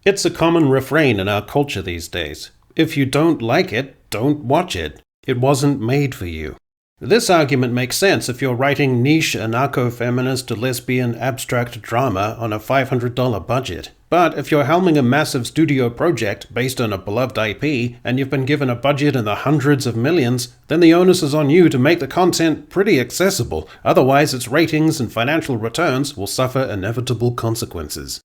It's a common refrain in our culture these days. If you don't like it, don't watch it. It wasn't made for you. This argument makes sense if you're writing niche anarcho-feminist lesbian abstract drama on a $500 budget. But if you're helming a massive studio project based on a beloved IP and you've been given a budget in the hundreds of millions, then the onus is on you to make the content pretty accessible. Otherwise, its ratings and financial returns will suffer inevitable consequences.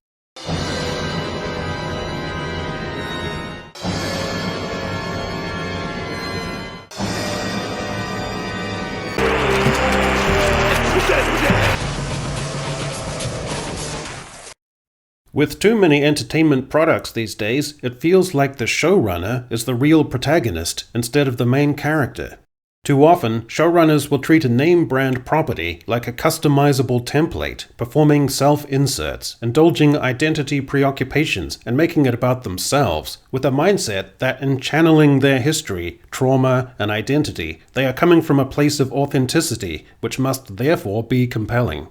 With too many entertainment products these days, it feels like the showrunner is the real protagonist instead of the main character. Too often, showrunners will treat a name brand property like a customizable template, performing self-inserts, indulging identity preoccupations, and making it about themselves, with a mindset that in channeling their history, trauma, and identity, they are coming from a place of authenticity, which must therefore be compelling.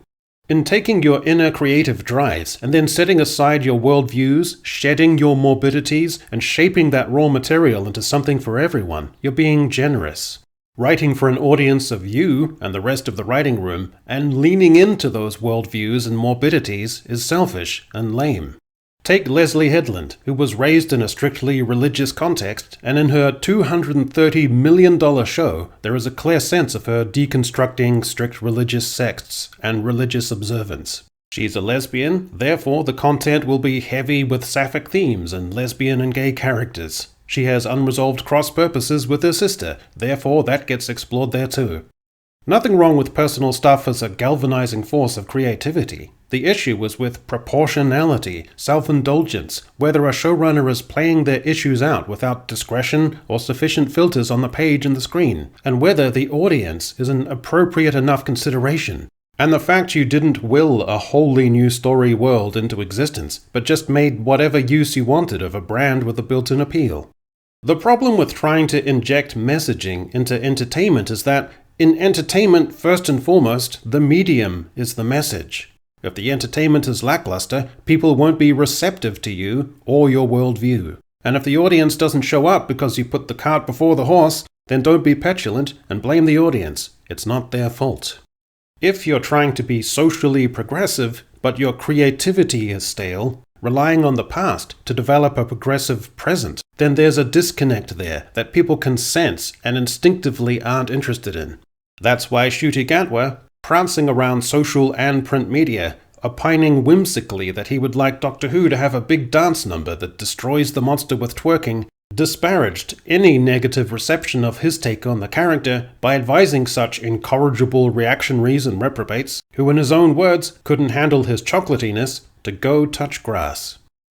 In taking your inner creative drives and then setting aside your worldviews, shedding your morbidities, and shaping that raw material into something for everyone, you're being generous. Writing for an audience of you and the rest of the writing room, and leaning into those worldviews and morbidities is selfish and lame. Take Leslie Headland, who was raised in a strictly religious context, and in her $230 million show, there is a clear sense of her deconstructing strict religious sects and religious observance. She's a lesbian, therefore the content will be heavy with sapphic themes and lesbian and gay characters. She has unresolved cross-purposes with her sister, therefore that gets explored there too. Nothing wrong with personal stuff as a galvanizing force of creativity. The issue was with proportionality, self-indulgence, whether a showrunner is playing their issues out without discretion or sufficient filters on the page and the screen, and whether the audience is an appropriate enough consideration. And the fact you didn't will a wholly new story world into existence, but just made whatever use you wanted of a brand with a built-in appeal. The problem with trying to inject messaging into entertainment is that in entertainment, first and foremost, the medium is the message. If the entertainment is lackluster, people won't be receptive to you or your worldview. And if the audience doesn't show up because you put the cart before the horse, then don't be petulant and blame the audience. It's not their fault. If you're trying to be socially progressive, but your creativity is stale, relying on the past to develop a progressive present, then there's a disconnect there that people can sense and instinctively aren't interested in. That's why Ncuti Gatwa, prancing around social and print media, opining whimsically that he would like Doctor Who to have a big dance number that destroys the monster with twerking, disparaged any negative reception of his take on the character by advising such incorrigible reactionaries and reprobates, who in his own words couldn't handle his chocolatiness, to go touch grass.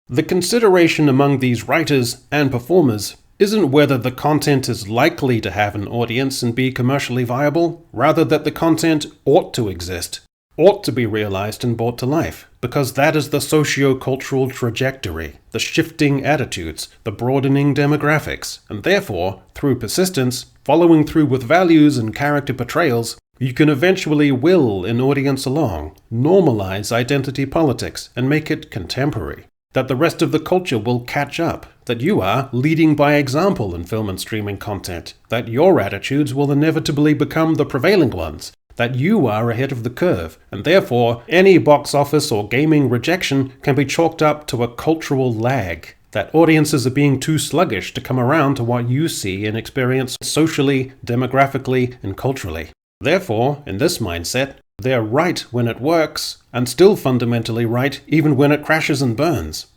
The consideration among these writers and performers isn't whether the content is likely to have an audience and be commercially viable, rather that the content ought to exist, ought to be realized and brought to life, because that is the socio-cultural trajectory, the shifting attitudes, the broadening demographics, and therefore, through persistence, following through with values and character portrayals, you can eventually will an audience along, normalize identity politics, and make it contemporary. That the rest of the culture will catch up, that you are leading by example in film and streaming content, that your attitudes will inevitably become the prevailing ones, that you are ahead of the curve, and therefore any box office or gaming rejection can be chalked up to a cultural lag, that audiences are being too sluggish to come around to what you see and experience socially, demographically, and culturally. Therefore, in this mindset, they're right when it works, and still fundamentally right even when it crashes and burns.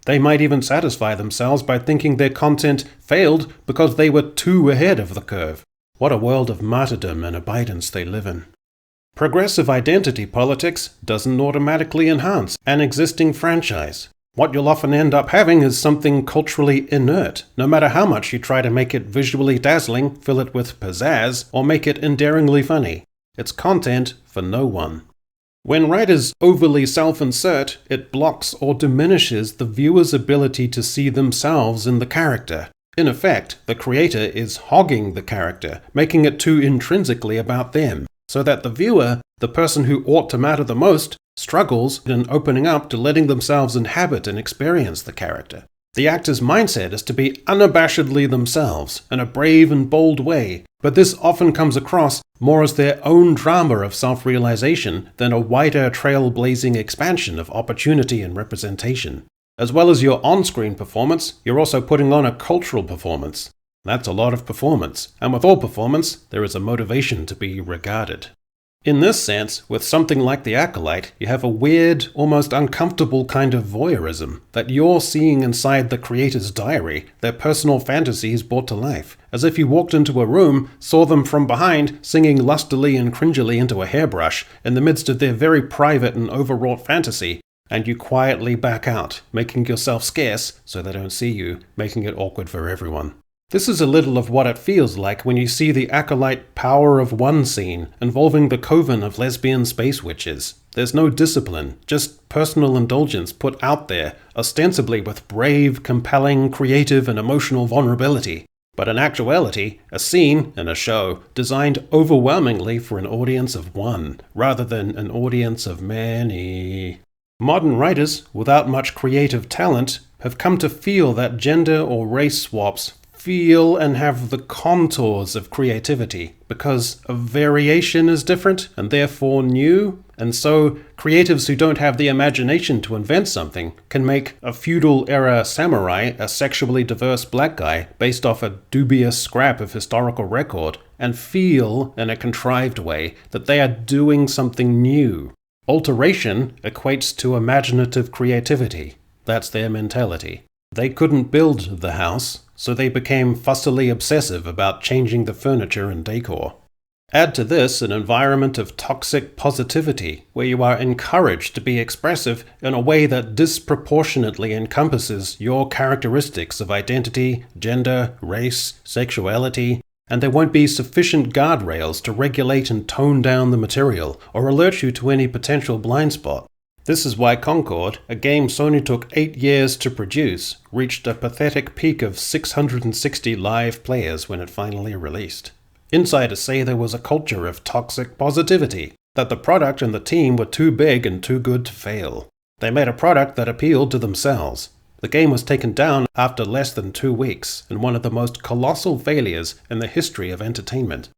They might even satisfy themselves by thinking their content failed because they were too ahead of the curve. What a world of martyrdom and abidance they live in. Progressive identity politics doesn't automatically enhance an existing franchise. What you'll often end up having is something culturally inert, no matter how much you try to make it visually dazzling, fill it with pizzazz, or make it endearingly funny. It's content for no one. When writers overly self-insert, it blocks or diminishes the viewer's ability to see themselves in the character. In effect, the creator is hogging the character, making it too intrinsically about them, so that the viewer The person who ought to matter the most struggles in opening up to letting themselves inhabit and experience the character. The actor's mindset is to be unabashedly themselves in a brave and bold way, but this often comes across more as their own drama of self-realization than a wider trailblazing expansion of opportunity and representation. As well as your on-screen performance, you're also putting on a cultural performance. That's a lot of performance, and with all performance, there is a motivation to be regarded. In this sense, with something like The Acolyte, you have a weird, almost uncomfortable kind of voyeurism, that you're seeing inside the creator's diary, their personal fantasies brought to life, as if you walked into a room, saw them from behind, singing lustily and cringily into a hairbrush, in the midst of their very private and overwrought fantasy, and you quietly back out, making yourself scarce so they don't see you, making it awkward for everyone. This is a little of what it feels like when you see the Acolyte Power of One scene involving the coven of lesbian space witches. There's no discipline, just personal indulgence put out there, ostensibly with brave, compelling, creative, and emotional vulnerability. But in actuality, a scene in a show designed overwhelmingly for an audience of one, rather than an audience of many. Modern writers, without much creative talent, have come to feel that gender or race swaps feel and have the contours of creativity, because a variation is different and therefore new, and so creatives who don't have the imagination to invent something can make a feudal-era samurai a sexually diverse black guy based off a dubious scrap of historical record, and feel, in a contrived way, that they are doing something new. Alteration equates to imaginative creativity. That's their mentality. They couldn't build the house, so they became fussily obsessive about changing the furniture and decor. Add to this an environment of toxic positivity, where you are encouraged to be expressive in a way that disproportionately encompasses your characteristics of identity, gender, race, sexuality, and there won't be sufficient guardrails to regulate and tone down the material or alert you to any potential blind spot. This is why Concord, a game Sony took 8 years to produce, reached a pathetic peak of 660 live players when it finally released. Insiders say there was a culture of toxic positivity, that the product and the team were too big and too good to fail. They made a product that appealed to themselves. The game was taken down after less than 2 weeks, in one of the most colossal failures in the history of entertainment.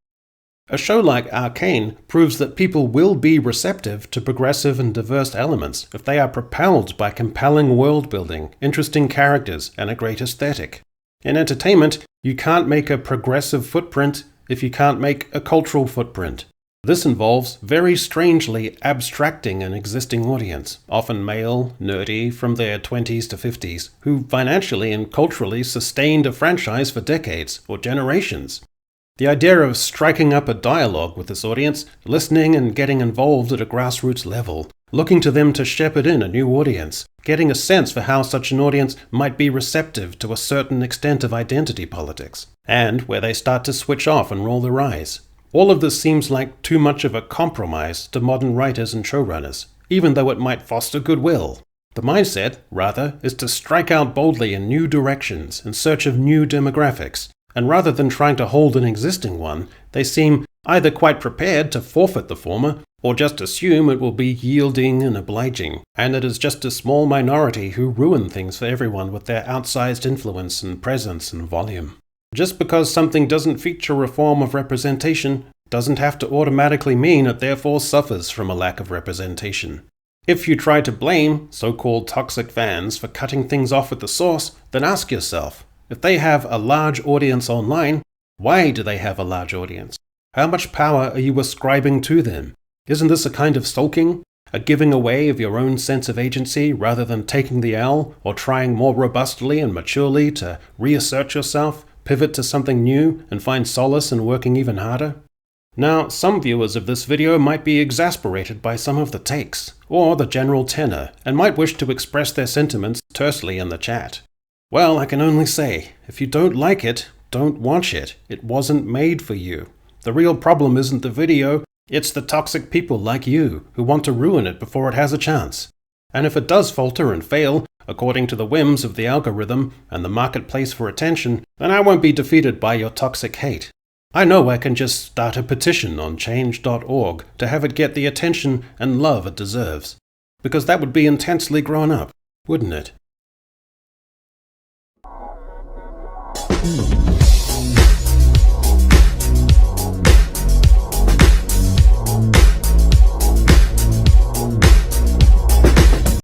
A show like Arcane proves that people will be receptive to progressive and diverse elements if they are propelled by compelling world-building, interesting characters, and a great aesthetic. In entertainment, you can't make a progressive footprint if you can't make a cultural footprint. This involves very strangely abstracting an existing audience, often male, nerdy, from their 20s to 50s, who financially and culturally sustained a franchise for decades or generations. The idea of striking up a dialogue with this audience, listening and getting involved at a grassroots level, looking to them to shepherd in a new audience, getting a sense for how such an audience might be receptive to a certain extent of identity politics, and where they start to switch off and roll their eyes. All of this seems like too much of a compromise to modern writers and showrunners, even though it might foster goodwill. The mindset, rather, is to strike out boldly in new directions in search of new demographics, and rather than trying to hold an existing one, they seem either quite prepared to forfeit the former, or just assume it will be yielding and obliging, and it is just a small minority who ruin things for everyone with their outsized influence and presence and volume. Just because something doesn't feature a form of representation doesn't have to automatically mean it therefore suffers from a lack of representation. If you try to blame so-called toxic fans for cutting things off at the source, then ask yourself, if they have a large audience online, why do they have a large audience? How much power are you ascribing to them? Isn't this a kind of sulking? A giving away of your own sense of agency rather than taking the L or trying more robustly and maturely to reassert yourself, pivot to something new, and find solace in working even harder? Now, some viewers of this video might be exasperated by some of the takes, or the general tenor, and might wish to express their sentiments tersely in the chat. Well, I can only say, if you don't like it, don't watch it. It wasn't made for you. The real problem isn't the video, it's the toxic people like you who want to ruin it before it has a chance. And if it does falter and fail, according to the whims of the algorithm and the marketplace for attention, then I won't be defeated by your toxic hate. I know I can just start a petition on change.org to have it get the attention and love it deserves. Because that would be intensely grown up, wouldn't it?